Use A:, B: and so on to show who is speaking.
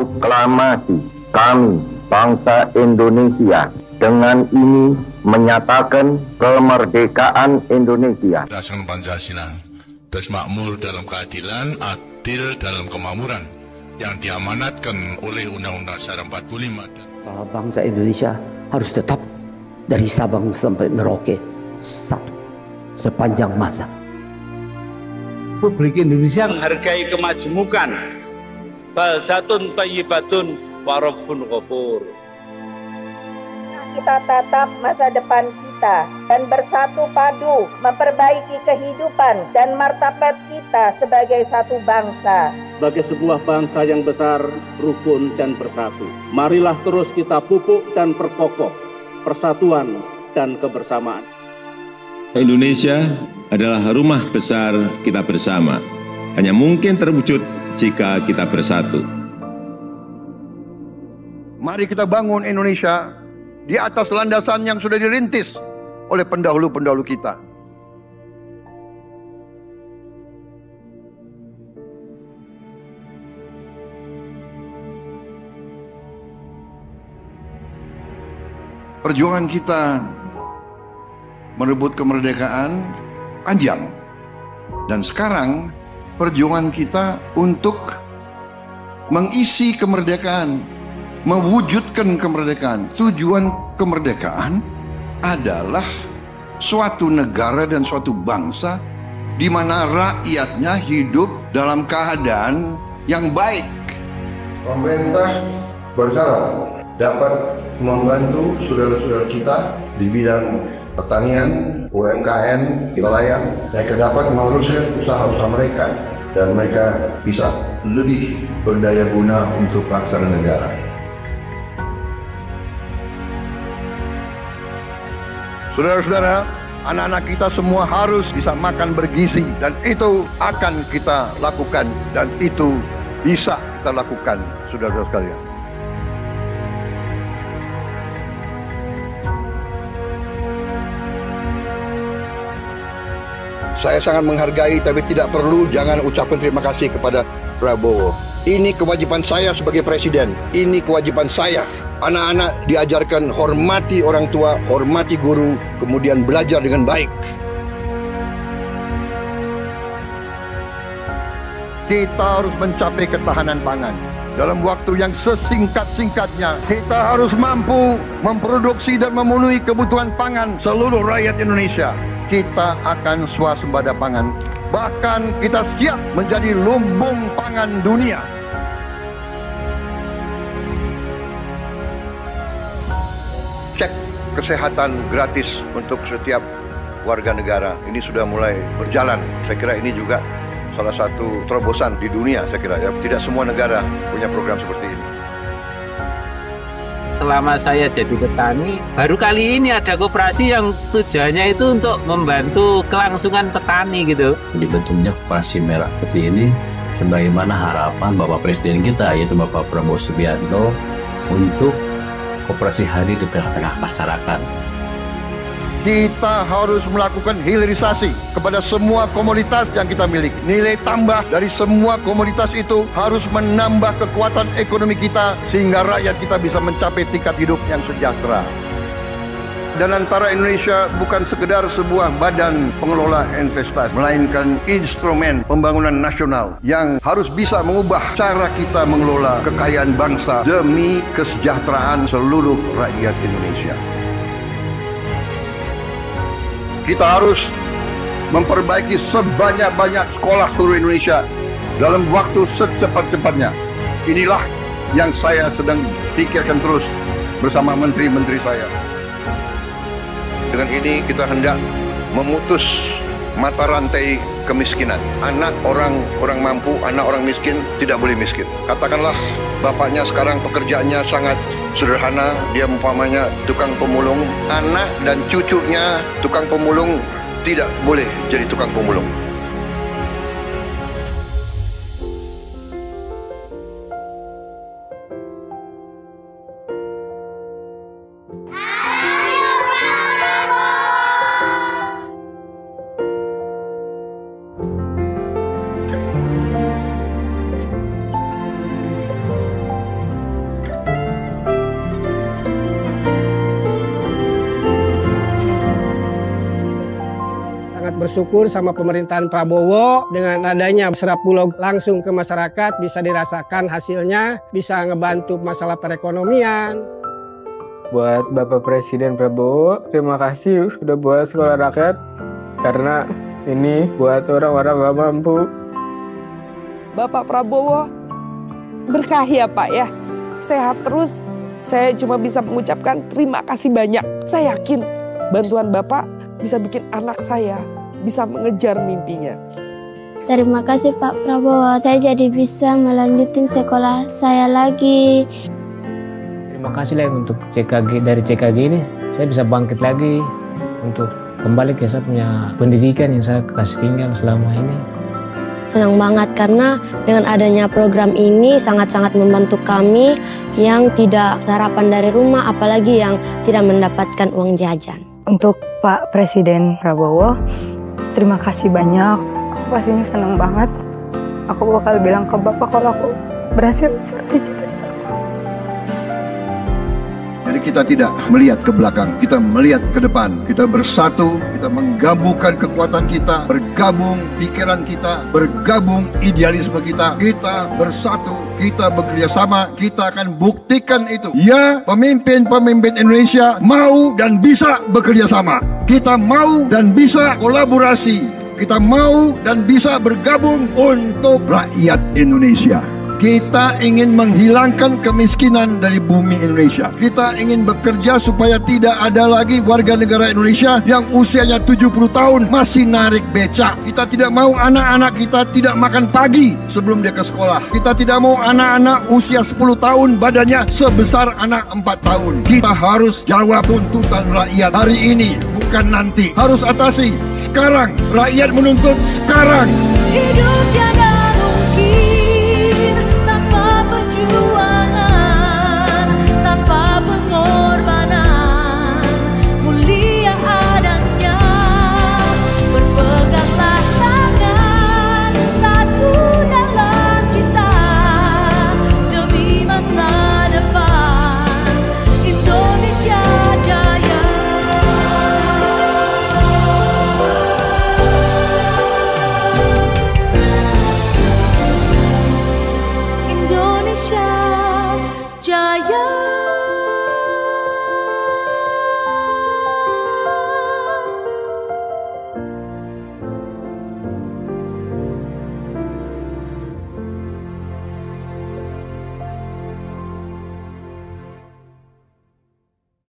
A: Proklamasi kami, bangsa Indonesia, dengan ini menyatakan kemerdekaan Indonesia.
B: Berdasarkan Pancasila, terus makmur dalam keadilan, adil dalam kemakmuran, yang diamanatkan oleh Undang-Undang Dasar 45.
C: Bangsa Indonesia harus tetap dari Sabang sampai Merauke satu sepanjang masa.
D: Republik Indonesia
E: menghargai kemajemukan, baldatun thayyibatun wa rabbun ghafur.
F: Kita tatap masa depan kita dan bersatu padu memperbaiki kehidupan dan martabat kita sebagai satu bangsa.
G: Sebagai sebuah bangsa yang besar, rukun dan bersatu. Marilah terus kita pupuk dan perkokoh persatuan dan kebersamaan.
H: Indonesia adalah rumah besar kita bersama. Hanya mungkin terwujud jika kita bersatu.
I: Mari kita bangun Indonesia di atas landasan yang sudah dirintis oleh pendahulu-pendahulu kita. Perjuangan kita merebut kemerdekaan panjang. Dan sekarang perjuangan kita untuk mengisi kemerdekaan, mewujudkan kemerdekaan. Tujuan kemerdekaan adalah suatu negara dan suatu bangsa di mana rakyatnya hidup dalam keadaan yang baik.
J: Pemerintah bersyarat dapat membantu saudara-saudara kita di bidang pertanian, UMKM, nelayan. Mereka dapat meneruskan usaha-usaha mereka dan mereka bisa lebih berdaya guna untuk bangsa dan negara.
I: Saudara-saudara, anak-anak kita semua harus bisa makan bergizi dan itu akan kita lakukan dan itu bisa kita lakukan, saudara-saudara sekalian. Saya sangat menghargai tapi tidak perlu jangan ucapkan terima kasih kepada Prabowo. Ini kewajiban saya sebagai presiden. Ini kewajiban saya. Anak-anak diajarkan hormati orang tua, hormati guru, kemudian belajar dengan baik. Kita harus mencapai ketahanan pangan. Dalam waktu yang sesingkat-singkatnya, kita harus mampu memproduksi dan memenuhi kebutuhan pangan seluruh rakyat Indonesia. Kita akan swasembada pangan. Bahkan kita siap menjadi lumbung pangan dunia. Cek kesehatan gratis untuk setiap warga negara. Ini sudah mulai berjalan. Saya kira ini juga salah satu terobosan di dunia, saya kira ya. Tidak semua negara punya program seperti ini.
K: Selama saya jadi petani, baru kali ini ada koperasi yang tujuannya itu untuk membantu kelangsungan petani gitu.
L: Dibentuknya koperasi merah putih ini sebagaimana harapan Bapak Presiden kita, yaitu Bapak Prabowo Subianto, untuk koperasi hadir di tengah-tengah masyarakat.
I: Kita harus melakukan hilirisasi kepada semua komoditas yang kita miliki. Nilai tambah dari semua komoditas itu harus menambah kekuatan ekonomi kita sehingga rakyat kita bisa mencapai tingkat hidup yang sejahtera. Dan antara Indonesia bukan sekedar sebuah badan pengelola investasi, melainkan instrumen pembangunan nasional yang harus bisa mengubah cara kita mengelola kekayaan bangsa demi kesejahteraan seluruh rakyat Indonesia. Kita harus memperbaiki sebanyak-banyak sekolah seluruh Indonesia dalam waktu secepat-cepatnya. Inilah yang saya sedang pikirkan terus bersama menteri-menteri saya. Dengan ini kita hendak memutus mata rantai kemiskinan. Anak orang mampu, anak orang miskin tidak boleh miskin. Katakanlah bapaknya sekarang pekerjaannya sangat sederhana, dia umpamanya tukang pemulung, anak dan cucunya tukang pemulung tidak boleh jadi tukang pemulung.
D: bersyukur sama pemerintahan Prabowo dengan adanya serap bulog langsung ke masyarakat, bisa dirasakan hasilnya, bisa ngebantu masalah perekonomian.
M: Buat Bapak Presiden Prabowo, terima kasih sudah buat sekolah rakyat, karena ini buat orang-orang gak mampu.
N: Bapak Prabowo, berkah ya Pak ya, sehat terus. Saya cuma bisa mengucapkan terima kasih banyak. Saya yakin bantuan Bapak bisa bikin anak saya bisa mengejar mimpinya.
O: Terima kasih Pak Prabowo, saya jadi bisa melanjutkan sekolah saya lagi.
P: Terima kasih lah untuk CKG, dari CKG ini saya bisa bangkit lagi untuk kembali ke saya punya pendidikan yang saya kasih tinggal selama ini.
Q: Senang banget karena dengan adanya program ini sangat-sangat membantu kami yang tidak sarapan dari rumah, apalagi yang tidak mendapatkan uang jajan.
R: Untuk Pak Presiden Prabowo, terima kasih banyak. Aku pastinya senang banget. Aku bakal bilang ke Bapak kalau aku berhasil meraih cita-cita.
I: Jadi kita tidak melihat ke belakang, kita melihat ke depan. Kita bersatu, kita menggabungkan kekuatan kita, bergabung pikiran kita, bergabung idealisme kita. Kita bersatu, kita bekerja sama, kita akan buktikan itu. Ya, pemimpin-pemimpin Indonesia mau dan bisa bekerja sama. Kita mau dan bisa kolaborasi. Kita mau dan bisa bergabung untuk rakyat Indonesia. Kita ingin menghilangkan kemiskinan dari bumi Indonesia. Kita ingin bekerja supaya tidak ada lagi warga negara Indonesia yang usianya 70 tahun masih narik becak. Kita tidak mau anak-anak kita tidak makan pagi sebelum dia ke sekolah. Kita tidak mau anak-anak usia 10 tahun badannya sebesar anak 4 tahun. Kita harus jawab tuntutan rakyat hari ini, bukan nanti. Harus atasi sekarang. Rakyat menuntut sekarang.
S: Hidup tiada mungkin tanpa perjuangan, tanpa pengorbanan, mulia adanya. Berpeganglah tangan satu dalam cinta demi masa depan Indonesia Jaya. Indonesia Jaya.